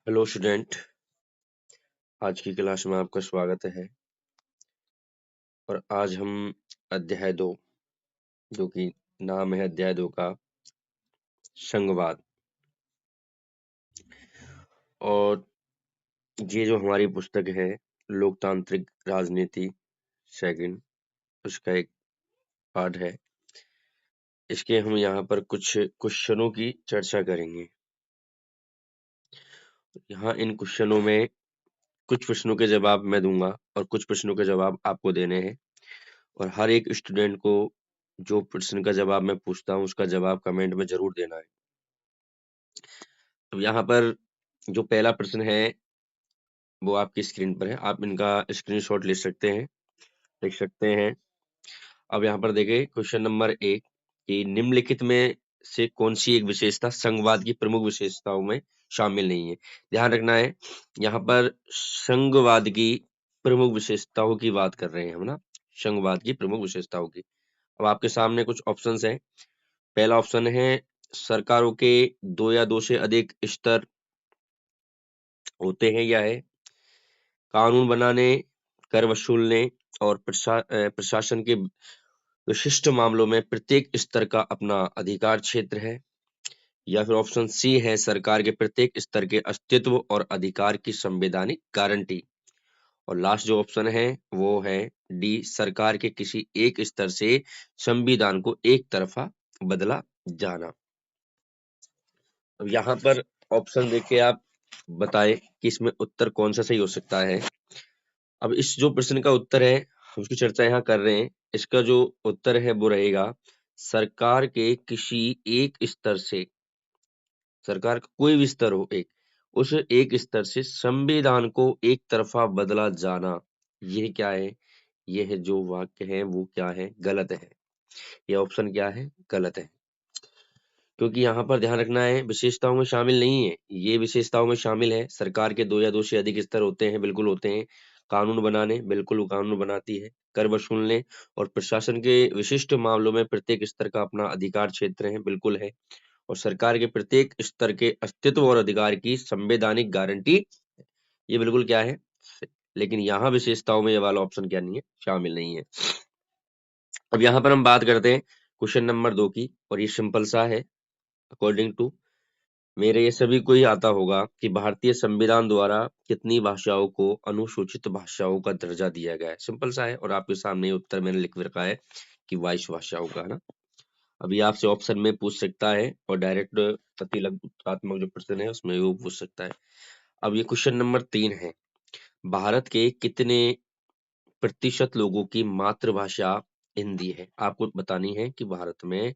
Hello student, आज की class में आपका स्वागत है। और आज हम अध्याय 2, जो कि नाम है अध्याय 2 का संघवाद। और ये जो हमारी पुस्तक है लोकतांत्रिक राजनीति सेकंड, उसका एक पार्ट है। इसके हम यहाँ पर कुछ क्वेश्चनों की चर्चा करेंगे। यहाँ इन क्वेश्चनों में कुछ प्रश्नों के जवाब मैं दूंगा और कुछ प्रश्नों के जवाब आपको देने हैं। और हर एक स्टूडेंट को जो प्रश्न का जवाब मैं पूछता हूँ उसका जवाब कमेंट में जरूर देना है। तो यहाँ पर जो पहला प्रश्न है वो आपकी स्क्रीन पर है, आप इनका स्क्रीनशॉट ले सकते हैं, लिख सकते हैं। अब यहाँ पर देखिए क्वेश्चन नंबर 1 कि निम्नलिखित में से कौन सी एक विशेषता संघवाद की प्रमुख विशेषताओं में शामिल नहीं है। ध्यान रखना है, यहाँ पर संघवाद की प्रमुख विशेषताओं की बात कर रहे हैं हम ना, संघवाद की प्रमुख विशेषताओं की। अब आपके सामने कुछ ऑप्शंस हैं। पहला ऑप्शन है सरकारों के 2 या 2 से अधिक स्तर होते हैं, या है कानून बनाने, कर वसूलने और प्रशासन के विशिष्ट मामलों में प्रत्येक स्तर का अपना अधिकार क्षेत्र है। या फिर ऑप्शन सी है सरकार के प्रत्येक स्तर के अस्तित्व और अधिकार की संवैधानिक गारंटी। और लास्ट जो ऑप्शन है वो है डी, सरकार के किसी एक स्तर से संविधान को एक तरफा बदला जाना। अब यहाँ पर ऑप्शन देख के आप बताएं कि इसमें उत्तर कौन सा सही हो सकता है। अब इस जो प्रश्न का उत्तर है हम उसकी चर्चा यहाँ कर रहे हैं, इसका जो उत्तर है वो रहेगा सरकार के किसी एक स्तर से, सरकार का कोई भी स्तर हो एक, उस एक स्तर से संविधान को एक तरफा बदला जाना। ये क्या है, ये है जो वाक्य है वो क्या है, गलत है। ये ऑप्शन क्या है, गलत है। क्योंकि यहाँ पर ध्यान रखना है विशेषताओं में शामिल नहीं है, ये विशेषताओं में शामिल है। सरकार के 2 या 2 से अधिक स्तर होते हैं, बिल्कुल होते हैं। कानून बनाने, बिल्कुल वो कानून बनाती है। कर वसूलने और प्रशासन के विशिष्ट मामलों में प्रत्येक स्तर का अपना अधिकार क्षेत्र है, बिल्कुल है। और सरकार के प्रत्येक स्तर के अस्तित्व और अधिकार की संवैधानिक गारंटी, ये बिल्कुल क्या है। लेकिन यहाँ विशेषताओं में ये वाला ऑप्शन क्या नहीं है, शामिल नहीं है। अब यहाँ पर हम बात करते हैं क्वेश्चन नंबर 2 की, और ये सिंपल सा है। अकॉर्डिंग टू मेरे ये सभी को ही आता होगा कि भारतीय संविधान द्वारा कितनी भाषाओं को अनुसूचित भाषाओं का दर्जा दिया गया है। सिंपल सा है और आपके सामने ये उत्तर मैंने लिख रखा है कि 22 भाषाओं का, है ना। अभी आपसे ऑप्शन में पूछ सकता है और डायरेक्ट प्रतिलक्षणात्मक जो प्रश्न है उसमें वो पूछ सकता है। अब ये क्वेश्चन नंबर 3 है, भारत के कितने प्रतिशत लोगों की मातृभाषा हिंदी है। आपको बतानी है कि भारत में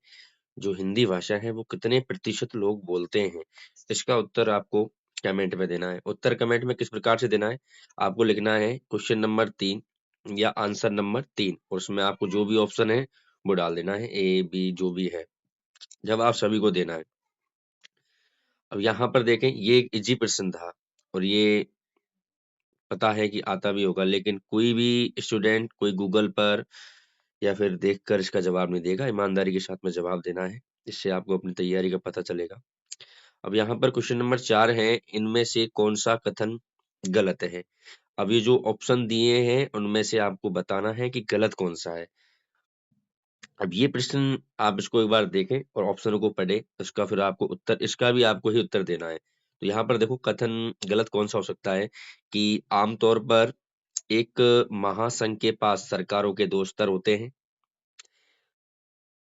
जो हिंदी भाषा है वो कितने प्रतिशत लोग बोलते हैं। इसका उत्तर आपको कमेंट में देना है। उत्तर कमेंट में किस प्रकार से देना है, आपको लिखना है क्वेश्चन नंबर 3 या आंसर नंबर 3, और उसमें आपको जो भी ऑप्शन है वो डाल देना है, ए बी जो भी है, जब आप सभी को देना है। अब यहाँ पर देखें ये एक इजी प्रश्न था और ये पता है कि आता भी होगा, लेकिन कोई भी स्टूडेंट कोई गूगल पर या फिर देखकर इसका जवाब नहीं देगा। ईमानदारी के साथ में जवाब देना है, इससे आपको अपनी तैयारी का पता चलेगा। अब यहाँ पर क्वेश्चन नंबर 4 है, इनमें से कौन सा कथन गलत है। अब ये जो ऑप्शन दिए हैं उनमें से आपको बताना है कि गलत कौन सा है। अब ये प्रश्न आप इसको एक बार देखें और ऑप्शनों को पढ़ें, इसका फिर आपको उत्तर, इसका भी आपको ही उत्तर देना है। तो यहाँ पर देखो कथन गलत कौन सा हो सकता है कि आमतौर पर एक महासंघ के पास सरकारों के 2 स्तर होते हैं।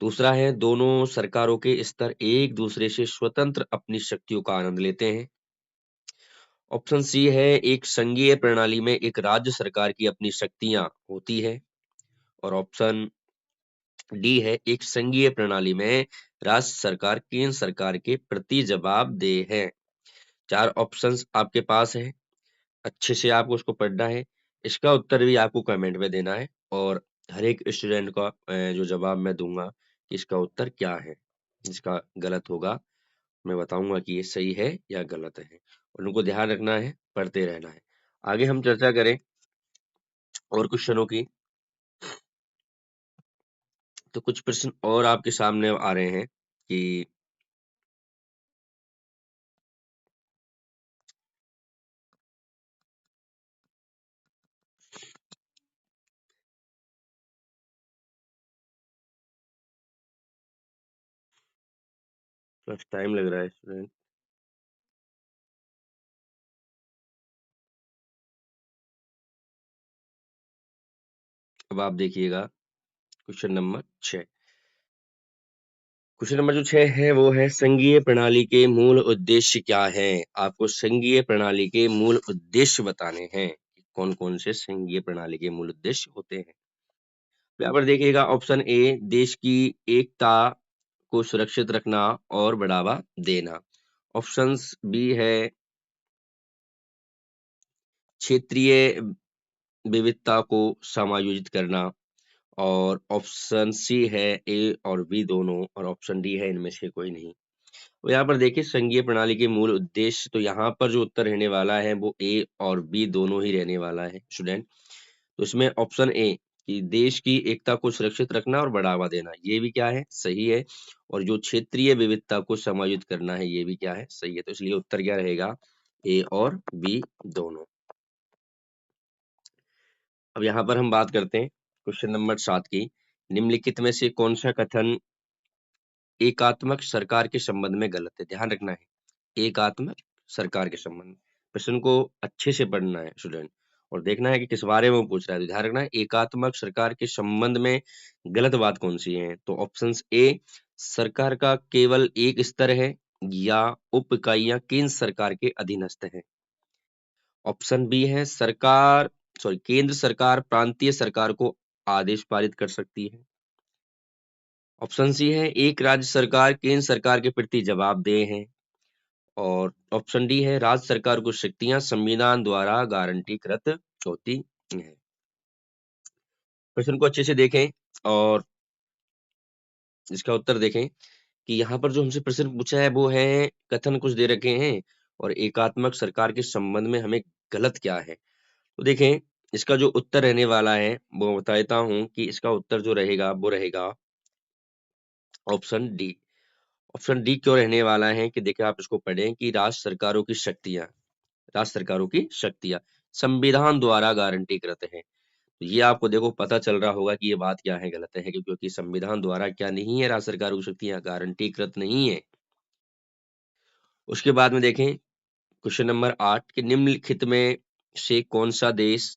दूसरा है दोनों सरकारों के स्तर एक दूसरे से स्वतंत्र अपनी शक्तियों का आनंद लेते हैं। ऑप्शन सी है एक संघीय प्रणाली में एक राज्य सरकार की अपनी शक्तियां होती है। और ऑप्शन डी है एक संघीय प्रणाली में राज्य सरकार केंद्र सरकार के प्रति जवाबदेह है। 4 ऑप्शंस आपके पास है, अच्छे से आपको उसको पढ़ना है। इसका उत्तर भी आपको कमेंट में देना है और हर एक स्टूडेंट का जो जवाब मैं दूंगा कि इसका उत्तर क्या है। जिसका गलत होगा मैं बताऊंगा कि ये सही है या गलत है, और उनको ध्यान रखना है, पढ़ते रहना है। आगे हम चर्चा करें और क्वेश्चनों की, तो कुछ प्रश्न और आपके सामने आ रहे हैं कि थोड़ा टाइम लग रहा है स्टूडेंट। अब आप देखिएगा क्वेश्चन नंबर 6। क्वेश्चन नंबर जो 6 है वो है संघीय प्रणाली के मूल उद्देश्य क्या हैं? आपको संघीय प्रणाली के मूल उद्देश्य बताने हैं। कौन-कौन से संघीय प्रणाली के मूल उद्देश्य होते हैं? तो यहाँ पर देखिएगा ऑप्शन ए देश की एकता को सुरक्षित रखना और बढ़ावा देना। ऑप्शंस बी है क्षेत्रीय विविधता को समायोजित करना और ऑप्शन सी है ए और बी दोनों और ऑप्शन डी है इनमें से कोई नहीं। तो यहाँ पर देखिए संघीय प्रणाली के मूल उद्देश्य तो यहाँ पर जो उत्तर रहने वाला है वो ए और बी दोनों ही रहने वाला है स्टूडेंट। तो इसमें ऑप्शन ए कि देश की एकता को सुरक्षित रखना और बढ़ावा देना ये भी क्या है सही है और जो क्षेत्रीय विविधता को समायोजित करना है ये भी क्या है सही है। तो इसलिए उत्तर क्या रहेगा ए और बी दोनों। अब यहाँ पर हम बात करते हैं क्वेश्चन नंबर 7 की। निम्नलिखित में से कौन सा कथन एकात्मक सरकार के संबंध में गलत है? ध्यान रखना है एकात्मक सरकार के संबंध में। प्रश्न को अच्छे से पढ़ना है स्टूडेंट और देखना है कि किस बारे में वो पूछ रहा है। तो ध्यान रखना है एकात्मक सरकार के संबंध में गलत बात कौन सी है? तो ऑप्शंस ए सरकार का केवल एक स्तर है या उप इकाइयां केंद्र सरकार के अधीनस्थ है। ऑप्शन बी है केंद्र सरकार प्रांतीय सरकार को आदेश पारित कर सकती है। ऑप्शन सी है एक राज्य सरकार केंद्र सरकार के प्रति जवाबदेह है और ऑप्शन डी है राज्य सरकार को शक्तियां संविधान द्वारा गारंटीकृत होती हैं। प्रश्न को अच्छे से देखें और इसका उत्तर देखें कि यहाँ पर जो हमसे प्रश्न पूछा है वो है कथन कुछ दे रखे हैं और एकात्मक सरकार के संबंध में हमें गलत क्या है। तो देखें इसका जो उत्तर रहने वाला है वो बता देता हूँ कि इसका उत्तर जो रहेगा वो रहेगा ऑप्शन डी। ऑप्शन डी क्यों रहने वाला है कि देखिए आप इसको पढ़ें कि राज्य सरकारों की शक्तियां संविधान द्वारा गारंटीकृत है। तो ये आपको देखो पता चल रहा होगा कि ये बात क्या है गलत है क्योंकि संविधान द्वारा क्या नहीं है राज्य सरकारों की शक्तियां गारंटीकृत नहीं है। उसके बाद में देखें क्वेश्चन नंबर 8 कि निम्नलिखित में से कौन सा देश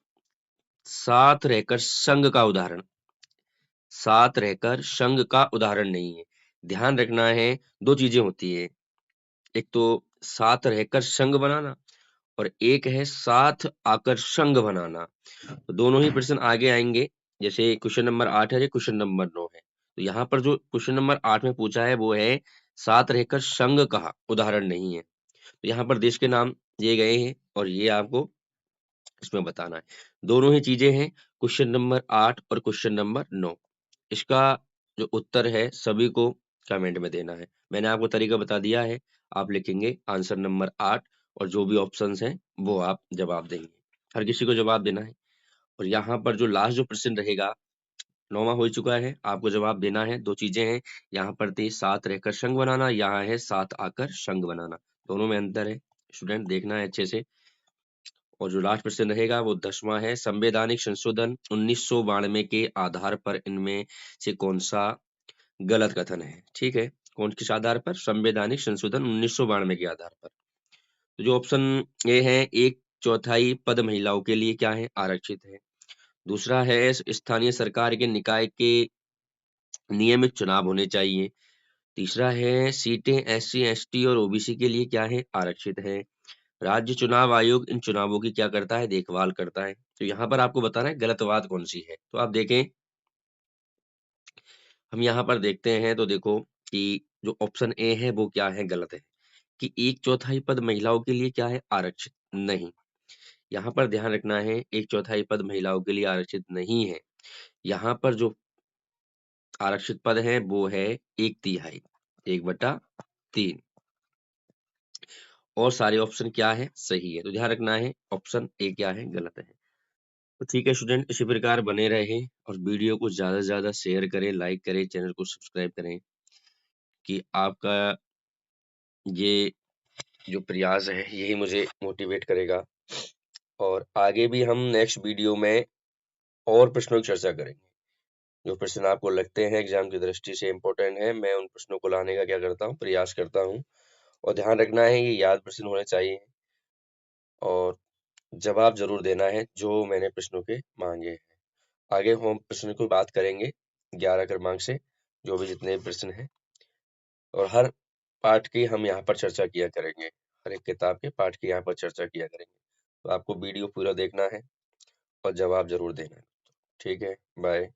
साथ रहकर संघ का उदाहरण नहीं है। ध्यान रखना है दो चीजें होती है एक तो साथ रहकर संघ बनाना और एक है साथ आकर संघ बनाना। तो दोनों ही प्रश्न आगे आएंगे जैसे क्वेश्चन नंबर 8 है क्वेश्चन नंबर 9 है। तो यहाँ पर जो क्वेश्चन नंबर 8 में पूछा है वो है साथ रहकर संघ का उदाहरण नहीं है। तो यहाँ पर देश के नाम दिए गए हैं और ये आपको इसमें बताना है। दोनों ही चीजें हैं क्वेश्चन नंबर 8 और क्वेश्चन नंबर 9। इसका जो उत्तर है सभी को कमेंट में देना है। मैंने आपको तरीका बता दिया है। आप लिखेंगे आंसर नंबर 8 और जो भी ऑप्शंस हैं वो आप जवाब देंगे। हर किसी को जवाब देना है और यहाँ पर जो लास्ट जो प्रश्न रहेगा 9वां हो चुका है आपको जवाब देना है। दो चीजें हैं यहाँ पर थी साथ रहकर संघ बनाना यहाँ है साथ आकर संघ बनाना दोनों में अंतर है स्टूडेंट देखना है अच्छे से। और जो लास्ट प्रश्न रहेगा वो 10वां है संवैधानिक संशोधन 1992 के आधार पर इनमें से कौन सा गलत कथन है। ठीक है कौन किस आधार पर संवैधानिक संशोधन 1992 के आधार पर। तो जो ऑप्शन ए है एक चौथाई पद महिलाओं के लिए क्या है आरक्षित है। दूसरा है स्थानीय सरकार के निकाय के नियमित चुनाव होने चाहिए। तीसरा है सीटें एससी एसटी और ओबीसी के लिए क्या है आरक्षित है। राज्य चुनाव आयोग इन चुनावों की क्या करता है देखभाल करता है। तो यहाँ पर आपको बताना है गलत बात कौन सी है। तो आप देखें हम यहाँ पर देखते हैं तो देखो कि जो ऑप्शन ए है वो क्या है गलत है कि एक चौथाई पद महिलाओं के लिए क्या है आरक्षित नहीं। यहाँ पर ध्यान रखना है एक चौथाई पद महिलाओं के लिए आरक्षित नहीं है। यहाँ पर जो आरक्षित पद है वो है एक तिहाई 1/3 और सारे ऑप्शन क्या है सही है। तो ध्यान रखना है ऑप्शन ए क्या है गलत है। तो ठीक है स्टूडेंट इसी प्रकार बने रहें और वीडियो को ज़्यादा से ज़्यादा शेयर करें लाइक करें चैनल को सब्सक्राइब करें कि आपका ये जो प्रयास है यही मुझे मोटिवेट करेगा और आगे भी हम नेक्स्ट वीडियो में और प्रश्नों की चर्चा करेंगे। जो प्रश्न आपको लगते हैं एग्ज़ाम की दृष्टि से इम्पोर्टेंट हैं, मैं उन प्रश्नों को लाने का क्या करता हूँ, प्रयास करता हूँ और ध्यान रखना है ये याद प्रश्न होने चाहिए और जवाब ज़रूर देना है, जो मैंने प्रश्नों के माँगे हैं। आगे हम प्रश्न की बात करेंगे 11 क्रमांक से, जो भी जितने प्रश्न हैं और हर पाठ की हम यहाँ पर चर्चा किया करेंगे। हर एक किताब के पाठ की यहाँ पर चर्चा किया करेंगे। तो आपको वीडियो पूरा देखना है और जवाब ज़रूर देना है। ठीक है, बाय।